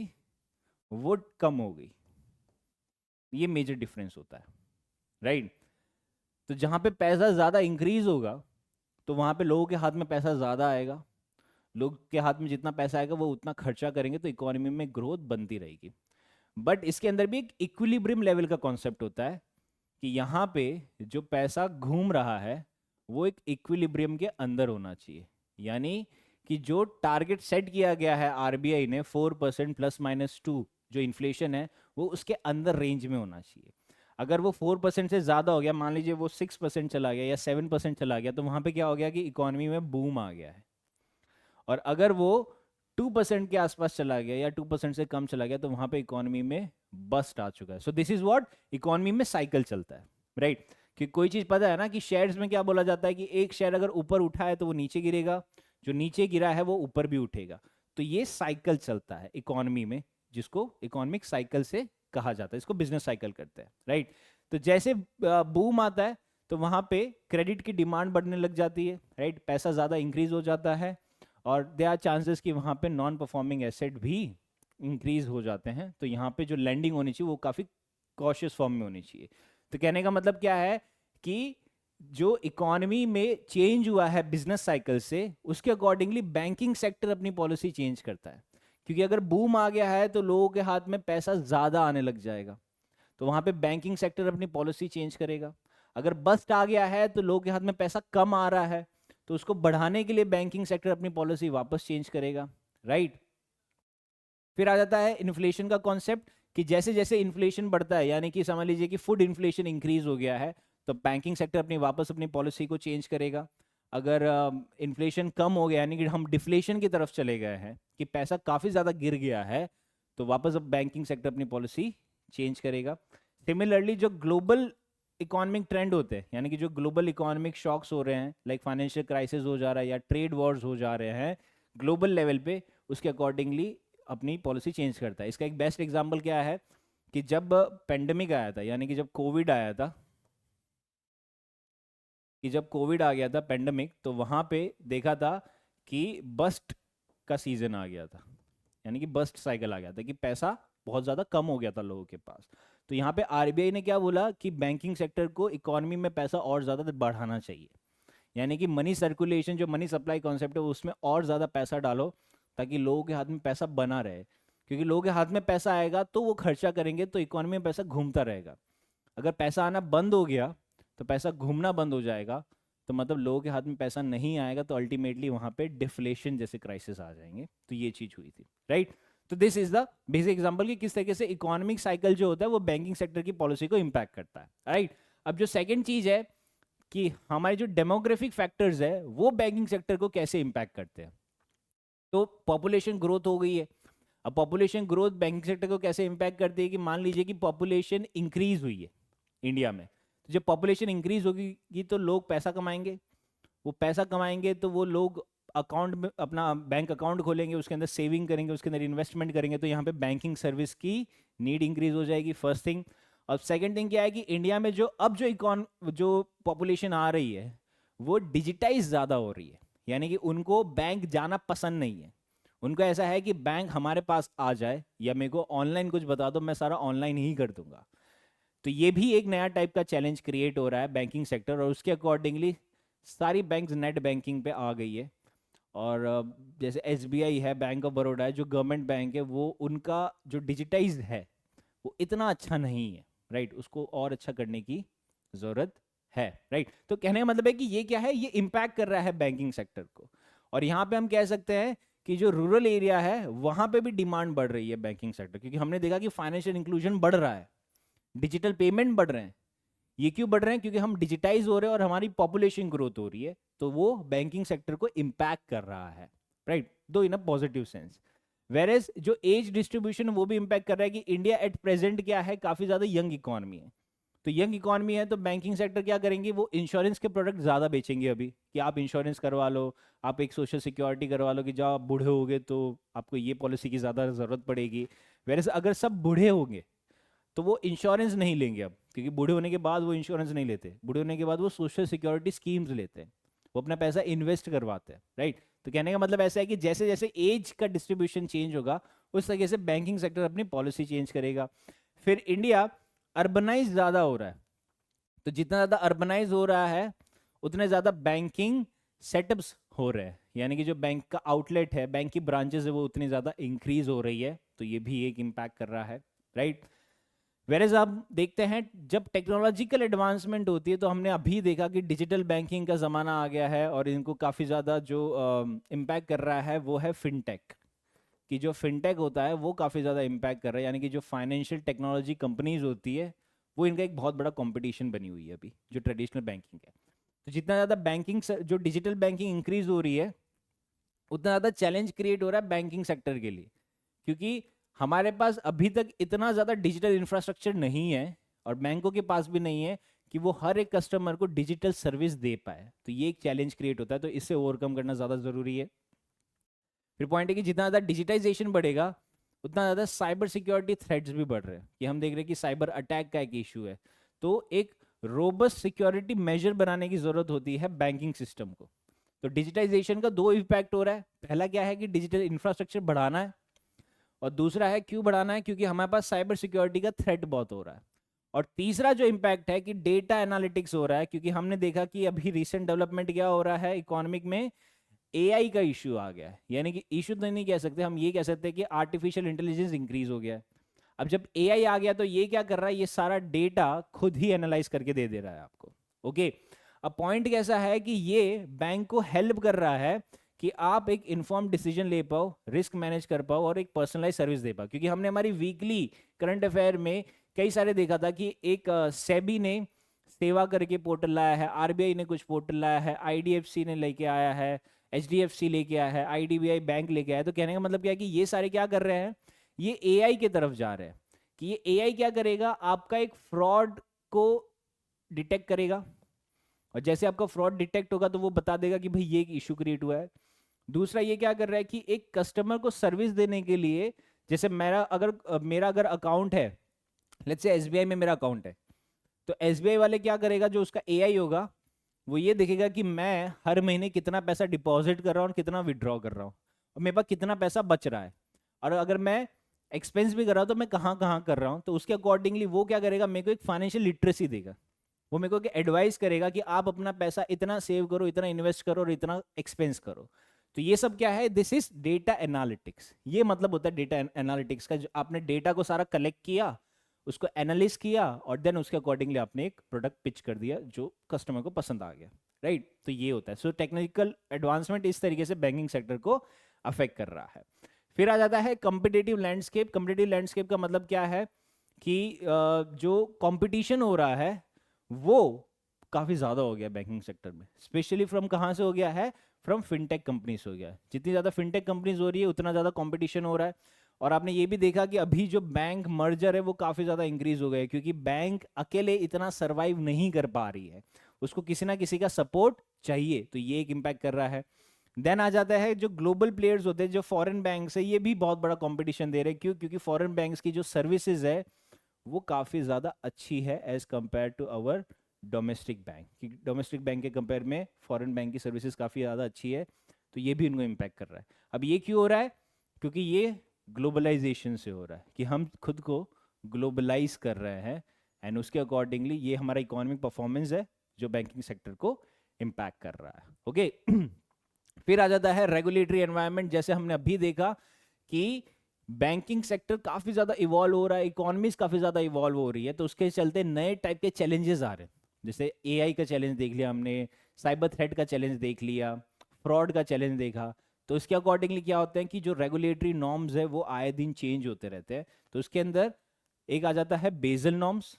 [SPEAKER 1] वो कम हो गई। ये मेजर डिफरेंस होता है, राइट। तो जहां पे पैसा ज्यादा इंक्रीज होगा तो वहां पे लोगों के हाथ में पैसा ज्यादा आएगा, लोग के हाथ में जितना पैसा आएगा वो उतना खर्चा करेंगे, तो इकोनॉमी में ग्रोथ बनती रहेगी। बट इसके अंदर भी एक इक्विलिब्रियम लेवल का कॉन्सेप्ट होता है कि यहाँ पे जो पैसा घूम रहा है वो एक इक्विलिब्रियम के अंदर होना चाहिए, यानी कि जो टारगेट सेट किया गया है आरबीआई ने 4% ±2 जो इन्फ्लेशन है वो उसके अंदर रेंज में होना चाहिए। अगर वो 4% से ज़्यादा हो गया, मान लीजिए वो 6% चला गया या 7% चला गया, तो वहाँ पे क्या हो गया कि इकोनॉमी में बूम आ गया है। और अगर वो 2% के आसपास चला गया या 2% से कम चला गया तो वहां पे इकोनॉमी में बस्ट आ चुका है। So this is what economy में साइकिल चलता है, राइट। कि कोई चीज पता है ना कि शेयर्स में क्या बोला जाता है कि एक शेयर अगर ऊपर उठा है तो वो नीचे गिरेगा, जो नीचे गिरा है वो ऊपर भी उठेगा। तो ये साइकिल चलता है इकोनॉमी में, जिसको इकोनॉमिक साइकिल से कहा जाता है, इसको बिजनेस साइकिल करते हैं, राइट। तो जैसे बूम आता है तो वहां पे क्रेडिट की डिमांड बढ़ने लग जाती है, राइट, पैसा ज्यादा इंक्रीज हो जाता है और दे आर चांसेस कि वहाँ पे नॉन परफॉर्मिंग एसेट भी इंक्रीज हो जाते हैं। तो यहाँ पे जो लैंडिंग होनी चाहिए वो काफ़ी कॉशियस फॉर्म में होनी चाहिए। तो कहने का मतलब क्या है कि जो इकोनॉमी में चेंज हुआ है बिजनेस साइकिल से, उसके अकॉर्डिंगली बैंकिंग सेक्टर अपनी पॉलिसी चेंज करता है, क्योंकि अगर बूम आ गया है तो लोगों के हाथ में पैसा ज़्यादा आने लग जाएगा, तो वहाँ पे बैंकिंग सेक्टर अपनी पॉलिसी चेंज करेगा। अगर बस्ट आ गया है तो लोगों के हाथ में पैसा कम आ रहा है, तो उसको बढ़ाने के लिए बैंकिंग सेक्टर अपनी पॉलिसी वापस चेंज करेगा, राइट। फिर आ जाता है इन्फ्लेशन का कॉन्सेप्ट कि जैसे जैसे इन्फ्लेशन बढ़ता है, यानी कि समझ लीजिए कि फूड इन्फ्लेशन इंक्रीज हो गया है, तो बैंकिंग सेक्टर अपनी वापस अपनी पॉलिसी को चेंज करेगा। अगर इन्फ्लेशन कम हो गया यानी कि हम डिफ्लेशन की तरफ चले गए हैं कि पैसा काफ़ी ज़्यादा गिर गया है, तो वापस अब बैंकिंग सेक्टर अपनी पॉलिसी चेंज करेगा। सिमिलरली जो ग्लोबल इकोनॉमिक ट्रेंड होते हैं, यानी कि जो ग्लोबल इकोनॉमिक शॉक्स हो रहे हैं, लाइक फाइनेंशियल क्राइसिस हो जा रहा है या ट्रेड वॉर्स हो जा रहे हैं ग्लोबल लेवल पे, उसके अकॉर्डिंगली अपनी पॉलिसी चेंज करता है। इसका एक बेस्ट एग्जांपल क्या है कि जब पेंडेमिक आया था, यानी कि जब कोविड आया था, कि जब कोविड आ गया था पेंडेमिक, तो वहाँ पे देखा था कि बस्ट का सीजन आ गया था, यानी कि बस्ट साइकिल आ गया था कि पैसा बहुत ज़्यादा कम हो गया था लोगों के पास। तो यहाँ पे आरबीआई ने क्या बोला कि बैंकिंग सेक्टर को इकोनॉमी में पैसा और ज़्यादा बढ़ाना चाहिए, यानी कि मनी सर्कुलेशन, जो मनी सप्लाई कॉन्सेप्ट है उसमें और ज़्यादा पैसा डालो ताकि लोगों के हाथ में पैसा बना रहे, क्योंकि लोगों के हाथ में पैसा आएगा तो वो खर्चा करेंगे, तो इकोनॉमी में पैसा घूमता रहेगा। अगर पैसा आना बंद हो गया तो पैसा घूमना बंद हो जाएगा, तो मतलब लोगों के हाथ में पैसा नहीं आएगा, तो अल्टीमेटली वहां पे डिफ्लेशन जैसे क्राइसिस आ जाएंगे। तो ये चीज हुई थी, राइट। तो this is the basic example कि किस तरीके से इकोनॉमिक साइकिल जो होता है वो बैंकिंग सेक्टर की पॉलिसी को इंपैक्ट करता है, राइट। अब जो सेकंड चीज है कि हमारे जो डेमोग्राफिक फैक्टर्स है वो बैंकिंग सेक्टर को कैसे इंपैक्ट करते हैं। तो पॉपुलेशन ग्रोथ हो गई है, अब पॉपुलेशन ग्रोथ बैंकिंग सेक्टर को कैसे इंपैक्ट करती है कि मान लीजिए कि पॉपुलेशन इंक्रीज हुई है इंडिया में, तो जब पॉपुलेशन इंक्रीज होगी तो लोग पैसा कमाएंगे, वो पैसा कमाएंगे तो वो लोग अकाउंट में अपना बैंक अकाउंट खोलेंगे, उसके अंदर सेविंग करेंगे, उसके अंदर इन्वेस्टमेंट करेंगे, तो यहाँ पे बैंकिंग सर्विस की नीड इंक्रीज हो जाएगी, फर्स्ट थिंग। और सेकंड थिंग क्या है कि इंडिया में जो अब जो पॉपुलेशन आ रही है वो डिजिटाइज ज़्यादा हो रही है, यानी कि उनको बैंक जाना पसंद नहीं है। उनको ऐसा है कि बैंक हमारे पास आ जाए या मेरे को ऑनलाइन कुछ बता दो, मैं सारा ऑनलाइन ही कर दूंगा। तो ये भी एक नया टाइप का चैलेंज क्रिएट हो रहा है बैंकिंग सेक्टर, और उसके अकॉर्डिंगली सारी बैंक्स नेट बैंकिंग पे आ गई है। और जैसे एसबीआई है, बैंक ऑफ बड़ौदा है, जो गवर्नमेंट बैंक है, वो उनका जो डिजिटाइज है वो इतना अच्छा नहीं है, राइट, उसको और अच्छा करने की जरूरत है, राइट। तो कहने का मतलब है कि ये क्या है, ये इम्पैक्ट कर रहा है बैंकिंग सेक्टर को। और यहाँ पे हम कह सकते हैं कि जो रूरल एरिया है वहां पे भी डिमांड बढ़ रही है बैंकिंग सेक्टर, क्योंकि हमने देखा कि फाइनेंशियल इंक्लूजन बढ़ रहा है, डिजिटल पेमेंट बढ़ रहे हैं। ये क्यों बढ़ रहे हैं? क्योंकि हम डिजिटाइज हो रहे हैं और हमारी पॉपुलेशन ग्रोथ हो रही है, तो वो बैंकिंग सेक्टर को इम्पैक्ट कर रहा है, राइट, दो इन अ पॉजिटिव सेंस। वेरेज जो एज डिस्ट्रीब्यूशन वो भी इम्पैक्ट कर रहा है कि इंडिया एट प्रेजेंट क्या है, काफी ज्यादा यंग इकोनॉमी है। तो यंग इकोनॉमी है तो बैंकिंग सेक्टर क्या करेंगे, वो इंश्योरेंस के प्रोडक्ट ज़्यादा बेचेंगे अभी, कि आप इंश्योरेंस करवा लो, आप एक सोशल सिक्योरिटी करवा लो कि जब आप बूढ़े होगे तो आपको ये पॉलिसी की ज़्यादा ज़रूरत पड़ेगी। वैसे अगर सब बूढ़े होंगे तो वो इंश्योरेंस नहीं लेंगे अब, क्योंकि बूढ़े होने के बाद वो इंश्योरेंस नहीं लेते, बूढ़े होने के बाद वो सोशल सिक्योरिटी स्कीम्स लेते हैं, वो अपना पैसा इन्वेस्ट करवाते हैं, राइट। तो कहने का मतलब ऐसा है कि जैसे जैसे एज का डिस्ट्रीब्यूशन चेंज होगा उस तरीके से बैंकिंग सेक्टर अपनी पॉलिसी चेंज करेगा। फिर इंडिया अर्बनाइज ज़्यादा हो रहा है, तो जितना ज़्यादा अर्बनाइज हो रहा है उतने ज़्यादा बैंकिंग सेटअप्स हो रहे हैं, यानी कि जो बैंक का आउटलेट है, बैंक की ब्रांचेस है, वो उतनी ज़्यादा इंक्रीज हो रही है, तो ये भी एक इम्पैक्ट कर रहा है, राइट। वेरेज आप देखते हैं जब टेक्नोलॉजिकल एडवांसमेंट होती है, तो हमने अभी देखा कि डिजिटल बैंकिंग का ज़माना आ गया है, और इनको काफ़ी ज़्यादा जो इम्पैक्ट कर रहा है वो है फिनटेक, कि जो फिनटेक होता है वो काफ़ी ज़्यादा इम्पैक्ट कर रहा है, यानी कि जो फाइनेंशियल टेक्नोलॉजी कंपनीज होती है वो इनका एक बहुत बड़ा कंपटीशन बनी हुई है अभी, जो ट्रेडिशनल बैंकिंग है। तो जितना ज़्यादा बैंकिंग जो डिजिटल बैंकिंग इंक्रीज हो रही है, उतना ज़्यादा चैलेंज क्रिएट हो रहा है बैंकिंग सेक्टर के लिए, क्योंकि हमारे पास अभी तक इतना ज़्यादा डिजिटल इंफ्रास्ट्रक्चर नहीं है, और बैंकों के पास भी नहीं है कि वो हर एक कस्टमर को डिजिटल सर्विस दे पाए, तो ये एक चैलेंज क्रिएट होता है, तो इससे ओवरकम करना ज़्यादा ज़रूरी है। फिर पॉइंट है कि जितना ज़्यादा डिजिटाइजेशन बढ़ेगा उतना ज़्यादा साइबर सिक्योरिटी थ्रेट्स भी बढ़ रहे हैं, कि हम देख रहे हैं कि साइबर अटैक का एक इशू है, तो एक रोबस्ट सिक्योरिटी मेजर बनाने की ज़रूरत होती है बैंकिंग सिस्टम को। तो डिजिटाइजेशन का दो इम्पैक्ट हो रहा है, पहला क्या है कि डिजिटल इंफ्रास्ट्रक्चर बढ़ाना है, और दूसरा है क्यों बढ़ाना है, क्योंकि हमारे पास साइबर सिक्योरिटी का थ्रेट बहुत हो रहा है। और तीसरा जो इम्पैक्ट है कि डेटा एनालिटिक्स हो रहा है, क्योंकि हमने देखा कि अभी रिसेंट डेवलपमेंट क्या हो रहा है इकोनॉमिक में, एआई का इशू आ गया है, यानी कि इशू तो नहीं कह सकते हम, ये कह सकते हैं कि आर्टिफिशियल इंटेलिजेंस इंक्रीज हो गया है। अब जब एआई आ गया तो ये क्या कर रहा है, ये सारा डेटा खुद ही एनालाइज करके दे दे रहा है आपको, ओके। अब पॉइंट कैसा है कि ये बैंक को हेल्प कर रहा है कि आप एक इन्फॉर्म डिसीजन ले पाओ, रिस्क मैनेज कर पाओ, और एक पर्सनलाइज सर्विस दे पाओ, क्योंकि हमने हमारी वीकली करंट अफेयर में कई सारे देखा था कि एक सेबी ने सेवा करके पोर्टल लाया है, आरबीआई ने कुछ पोर्टल लाया है, आईडीएफसी ने लेके आया है, एचडीएफसी लेके आया है, आईडीबीआई बैंक लेके आया है। तो कहने का मतलब क्या है कि ये सारे क्या कर रहे हैं, ये एआई के तरफ जा रहे हैं, कि ये एआई क्या करेगा, आपका एक फ्रॉड को डिटेक्ट करेगा, और जैसे आपका फ्रॉड डिटेक्ट होगा तो वो बता देगा कि भाई ये एक इशू क्रिएट हुआ है। दूसरा ये क्या कर रहा है कि एक कस्टमर को सर्विस देने के लिए, जैसे मेरा अगर अकाउंट है, लेट्स से एसबीआई में मेरा अकाउंट है, तो एसबीआई वाले क्या करेगा, जो उसका एआई होगा वो ये देखेगा कि मैं हर महीने कितना पैसा डिपॉजिट कर रहा हूँ और कितना विड्रॉ कर रहा हूँ, और मेरे पास कितना पैसा बच रहा है, और अगर मैं एक्सपेंस भी कर रहा हूँ तो मैं कहाँ कहाँ कर रहा हूँ, तो उसके अकॉर्डिंगली वो क्या करेगा, मेरे को एक फाइनेंशियल लिटरेसी देगा, वो मेरे को एडवाइस करेगा कि आप अपना पैसा इतना सेव करो, इतना इन्वेस्ट करो और इतना एक्सपेंस करो। तो ये सब क्या है, दिस इज डेटा एनालिटिक्स, ये मतलब होता है डेटा एनालिटिक्स का, जो आपने डेटा को सारा कलेक्ट किया, उसको एनालिस किया, और देन उसके अकॉर्डिंगली आपने एक प्रोडक्ट पिच कर दिया जो कस्टमर को पसंद आ गया, राइट। तो ये होता है, सो टेक्निकल एडवांसमेंट इस तरीके से बैंकिंग सेक्टर को अफेक्ट कर रहा है। फिर आ जाता है कॉम्पिटिटिव लैंडस्केप। कॉम्पिटिटिव लैंडस्केप का मतलब क्या है कि जो कंपटीशन हो रहा है वो काफ़ी ज़्यादा हो गया बैंकिंग सेक्टर में, स्पेशली फ्रॉम कहाँ से हो गया है, फ्रॉम फिनटेक कंपनीज हो गया है। जितनी ज़्यादा फिनटेक कंपनीज हो रही है उतना ज़्यादा कंपटीशन हो रहा है। और आपने ये भी देखा कि अभी जो बैंक मर्जर है वो काफ़ी ज़्यादा इंक्रीज हो गए, क्योंकि बैंक अकेले इतना सर्वाइव नहीं कर पा रही है, उसको किसी ना किसी का सपोर्ट चाहिए, तो ये एक इम्पैक्ट कर रहा है। देन आ जाता है जो ग्लोबल प्लेयर्स होते हैं, जो फॉरेन बैंक्स है, ये भी बहुत बड़ा कंपटीशन दे रहे हैं। क्यों? क्योंकि फॉरेन बैंक्स की जो सर्विसेज है वो काफ़ी ज़्यादा अच्छी है as compare to our domestic bank. Domestic bank के कंपेयर में फॉरेन बैंक की सर्विसेज काफ़ी ज़्यादा अच्छी है, तो ये भी उनको इम्पैक्ट कर रहा है। अब ये क्यों हो रहा है? क्योंकि ये ग्लोबलाइजेशन से हो रहा है, कि हम खुद को ग्लोबलाइज कर रहे हैं, एंड उसके अकॉर्डिंगली ये हमारा इकोनॉमिक परफॉर्मेंस है जो बैंकिंग सेक्टर को इम्पैक्ट कर रहा है, ओके। फिर आ जाता है रेगुलेटरी एनवायरनमेंट। जैसे हमने अभी देखा कि बैंकिंग सेक्टर काफी ज्यादा इवॉल्व हो रहा है, इकोनॉमीज काफी ज्यादा इवॉल्व हो रही है, तो उसके चलते नए टाइप के चैलेंजेस आ रहे हैं। जैसे एआई का चैलेंज देख लिया हमने, साइबर थ्रेट का चैलेंज देख लिया, फ्रॉड का चैलेंज देखा। तो इसके अकॉर्डिंगली क्या होता है कि जो रेगुलेटरी नॉर्म्स है वो आए दिन चेंज होते रहते हैं। तो उसके अंदर एक आ जाता है Basel norms,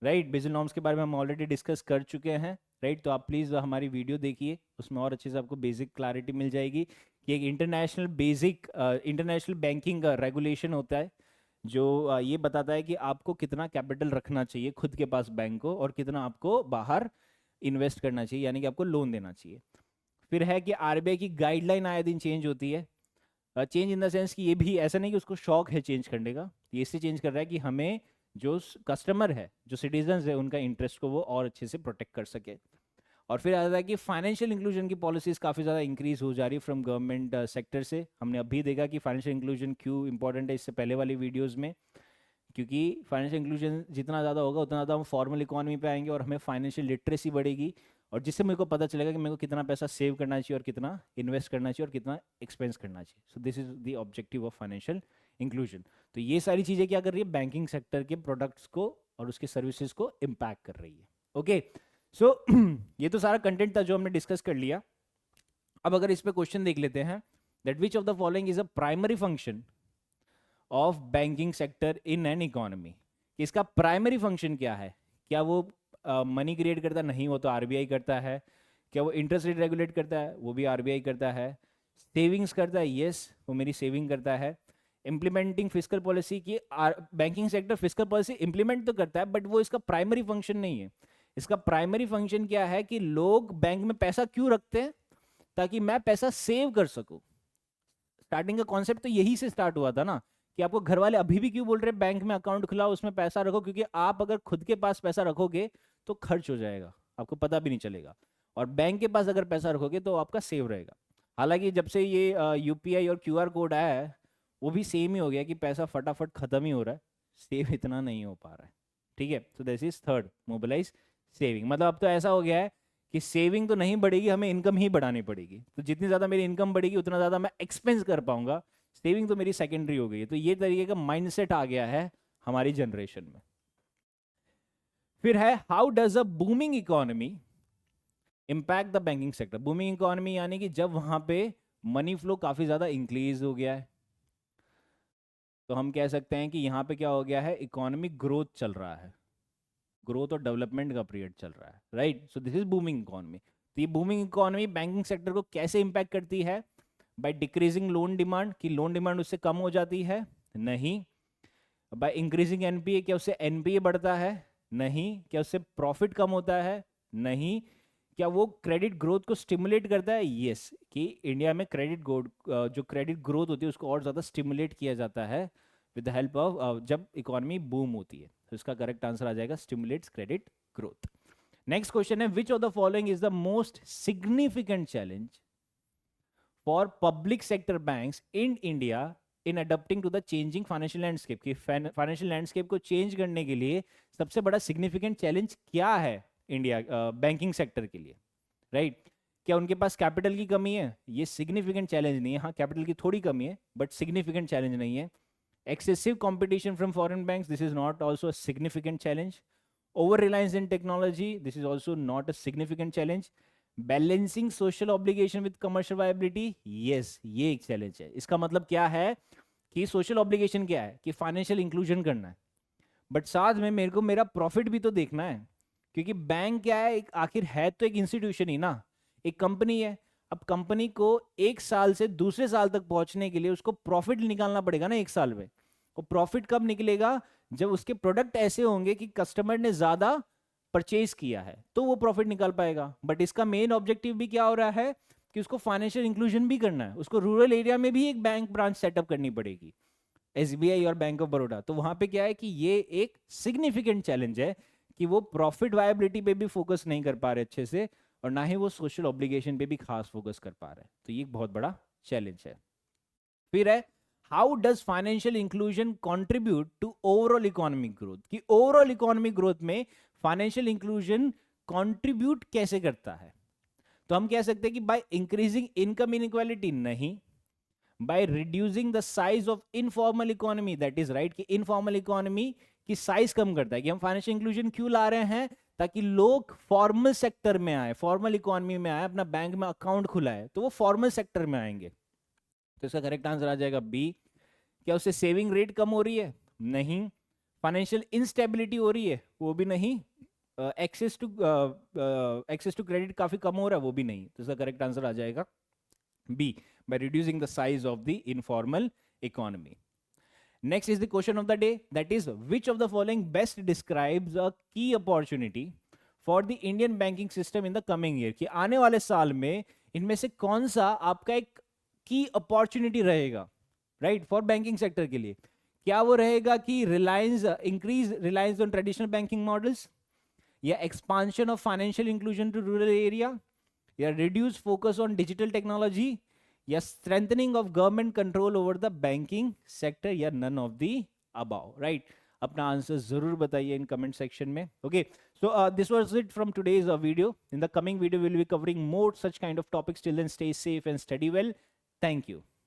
[SPEAKER 1] right. Basel norms के बारे में हम ऑलरेडी डिस्कस कर चुके हैं, राइट। तो आप प्लीज़ हमारी वीडियो देखिए, उसमें और अच्छे से आपको बेसिक क्लैरिटी मिल जाएगी कि एक इंटरनेशनल बेसिक इंटरनेशनल बैंकिंग का रेगुलेशन होता है जो ये बताता है कि आपको कितना कैपिटल रखना चाहिए खुद के पास बैंक को, और कितना आपको बाहर इन्वेस्ट करना चाहिए, यानी कि आपको लोन देना चाहिए। फिर है कि आरबीआई की गाइडलाइन आए दिन चेंज होती है। चेंज इन द सेंस कि ये भी ऐसा नहीं कि उसको शौक है चेंज करने का, ये इससे चेंज कर रहा है कि हमें जो कस्टमर है, जो सिटीजन है, उनका इंटरेस्ट को वो और अच्छे से प्रोटेक्ट कर सके। और फिर आता है कि फाइनेंशियल इंक्लूजन की पॉलिसीज काफ़ी ज़्यादा इंक्रीज हो जा रही है फ्रॉम गवर्नमेंट सेक्टर से। हमने अभी देखा कि फाइनेंशियल इंक्लूजन क्यों इंपॉर्टेंट है इससे पहले वाली वीडियोज़ में, क्योंकि फाइनेंशियल इंक्लूजन जितना ज़्यादा होगा उतना ज़्यादा हम फॉर्मल इकोनॉमी पे आएंगे और हमें फाइनेंशियल लिटरेसी बढ़ेगी, और जिससे मेरे को पता चलेगा कि मेरे को कितना पैसा सेव करना चाहिए और कितना इन्वेस्ट करना चाहिए और कितना एक्सपेंस करना चाहिए। So this is the objective of financial inclusion. तो ये सारी चीज़ें क्या कर रही है, बैंकिंग सेक्टर के प्रोडक्ट्स को और उसके सर्विसेज को इम्पैक्ट कर रही है। ओके, सो ये तो सारा कंटेंट था जो हमने डिस्कस कर लिया। अब अगर इस पे क्वेश्चन देख लेते हैं, that which of the following is a primary function of banking sector in an economy. इसका प्राइमरी फंक्शन क्या है? क्या वो मनी क्रिएट करता है? नहीं, वो तो आरबीआई करता है। क्या वो इंटरेस्ट रेट रेगुलेट करता है? वो भी आरबीआई करता है। सेविंग्स करता है? यस, वो मेरी सेविंग करता है। इम्प्लीमेंटिंग फिजिकल पॉलिसी की, banking sector physical policy implement तो करता है, बट वो इसका प्राइमरी फंक्शन नहीं है। इसका प्राइमरी फंक्शन क्या है कि लोग बैंक में पैसा क्यों रखते हैं? ताकि मैं पैसा सेव कर सकूं। स्टार्टिंग का कॉन्सेप्ट तो यही से स्टार्ट हुआ था ना, कि आपको घर वाले अभी भी क्यों बोल रहे हैं बैंक में अकाउंट खुलाओ, उसमें पैसा रखो, क्योंकि आप अगर खुद के पास पैसा रखोगे तो खर्च हो जाएगा, आपको पता भी नहीं चलेगा। और बैंक के पास अगर पैसा रखोगे तो आपका सेव रहेगा। हालांकि जब से ये यूपीआई और क्यूआर कोड आया है, वो भी सेम ही हो गया कि पैसा फटाफट खत्म ही हो रहा है, सेव इतना नहीं हो पा रहा है। ठीक है, तो this is third, mobilise saving. मतलब अब तो ऐसा हो गया है कि सेविंग तो नहीं बढ़ेगी, हमें इनकम ही बढ़ानी पड़ेगी। तो जितनी ज़्यादा मेरी इनकम बढ़ेगी उतना ज़्यादा मैं एक्सपेंस कर पाऊंगा, सेविंग तो मेरी सेकेंडरी हो गई है। तो ये तरीके का माइंडसेट आ गया है हमारी जनरेशन में। फिर है how does a booming economy impact the banking sector. Booming economy यानी कि जब वहां पे मनी फ्लो काफी ज्यादा इंक्रीज हो गया है, तो हम कह सकते हैं कि यहाँ पे क्या हो गया है, इकोनॉमिक ग्रोथ चल रहा है, ग्रोथ और डेवलपमेंट का पीरियड चल रहा है, right. So this is booming economy. तो ये बूमिंग इकोनॉमी बैंकिंग सेक्टर को कैसे इंपैक्ट करती है? बाय डिक्रीजिंग लोन डिमांड, कि लोन डिमांड उससे कम हो जाती है? नहीं। बाय इंक्रीजिंग एनपीए, क्या उससे एनपीए बढ़ता है? नहीं। क्या उससे प्रॉफिट कम होता है? नहीं। क्या वो क्रेडिट ग्रोथ को स्टिमुलेट करता है? यस, कि इंडिया में क्रेडिट ग्रोथ, जो क्रेडिट ग्रोथ होती है उसको और ज़्यादा स्टिमुलेट किया जाता है विद द हेल्प ऑफ, जब इकोनॉमी बूम होती है। तो इसका करेक्ट आंसर आ जाएगा stimulates credit growth. Next question है, which of the following is the most significant challenge for public sector banks in India in adapting to the changing financial landscape. की financial landscape को change करने के लिए सबसे बड़ा सिग्निफिकेंट चैलेंज क्या है इंडिया बैंकिंग सेक्टर के लिए, राइट। क्या उनके पास कैपिटल की कमी है? ये सिग्निफिकेंट चैलेंज नहीं है। हाँ, कैपिटल की थोड़ी कमी है, बट सिग्निफिकेंट चैलेंज नहीं है। Excessive competition from foreign banks, this is not also a significant challenge. Over Reliance in technology, this is also not a significant challenge. Balancing social obligation with commercial viability, yes, ये एक challenge है। इसका मतलब क्या है कि सोशल ऑब्लिगेशन क्या है कि फाइनेंशियल इंक्लूजन करना है, बट साथ में मेरे को मेरा प्रॉफिट भी तो देखना है, क्योंकि बैंक क्या है, एक आखिर है तो एक इंस्टीट्यूशन ही ना, एक कंपनी है। अब कंपनी को एक साल से दूसरे साल तक पहुंचने के लिए उसको प्रॉफिट निकालना पड़ेगा ना एक साल में। वो प्रॉफिट कब निकलेगा? जब उसके प्रोडक्ट ऐसे होंगे कि कस्टमर ने ज्यादा परचेज किया है, तो वो प्रॉफिट निकाल पाएगा। बट इसका मेन ऑब्जेक्टिव भी क्या हो रहा है कि उसको फाइनेंशियल इंक्लूजन भी करना है, उसको रूरल एरिया में भी एक बैंक ब्रांच सेटअप करनी पड़ेगी, एसबीआई और बैंक ऑफ बड़ौदा। तो वहां पे क्या है कि ये एक सिग्निफिकेंट चैलेंज है कि वो प्रॉफिट वायबिलिटी पे भी फोकस नहीं कर पा रहे अच्छे से, और ना ही वो सोशल ऑब्लिगेशन पे भी खास फोकस कर पा रहे हैं। तो ये एक बहुत बड़ा चैलेंज है। फिर है how does financial inclusion contribute to overall economic growth. कि ओवरऑल इकोनॉमिक ग्रोथ में फाइनेंशियल इंक्लूजन कंट्रीब्यूट कैसे करता है? तो हम कह सकते हैं कि बाय इंक्रीजिंग इनकम इनइक्वालिटी, नहीं। By reducing the size of informal economy, that is right, कि इनफॉर्मल इकोनॉमी की साइज कम करता है, कि हम फाइनेंशियल इंक्लूजन क्यों ला रहे हैं, ताकि लोग फॉर्मल सेक्टर में आए, फॉर्मल इकोनॉमी में आए, अपना बैंक में अकाउंट खुलाए, तो वो फॉर्मल सेक्टर में आएंगे। तो इसका करेक्ट आंसर आ जाएगा बी। क्या उससे सेविंग रेट कम हो रही है? नहीं। फाइनेंशियल इंस्टेबिलिटी हो रही है? वो भी नहीं। एक्सेस टू क्रेडिट काफी कम हो रहा है? वो भी नहीं। तो इसका करेक्ट आंसर आ जाएगा B, by reducing the size of the informal economy. Next is the question of the day, that is, which of the following best describes a key opportunity for the Indian banking system in the coming year? कि आने वाले साल में इनमें से कौन सा आपका एक की अपॉर्चुनिटी रहेगा, राइट, फॉर बैंकिंग सेक्टर के लिए? क्या वो रहेगा कि increase reliance on traditional banking models, या expansion of financial inclusion to rural area, या reduce focus on digital technology, या strengthening of government control over the banking sector, या none of the above, right? अपना answer जरूर बताइए in comment section में। Okay, so this was it from today's video. In the coming video will be covering more such kind of topics. Till then, stay safe and study well. Thank you.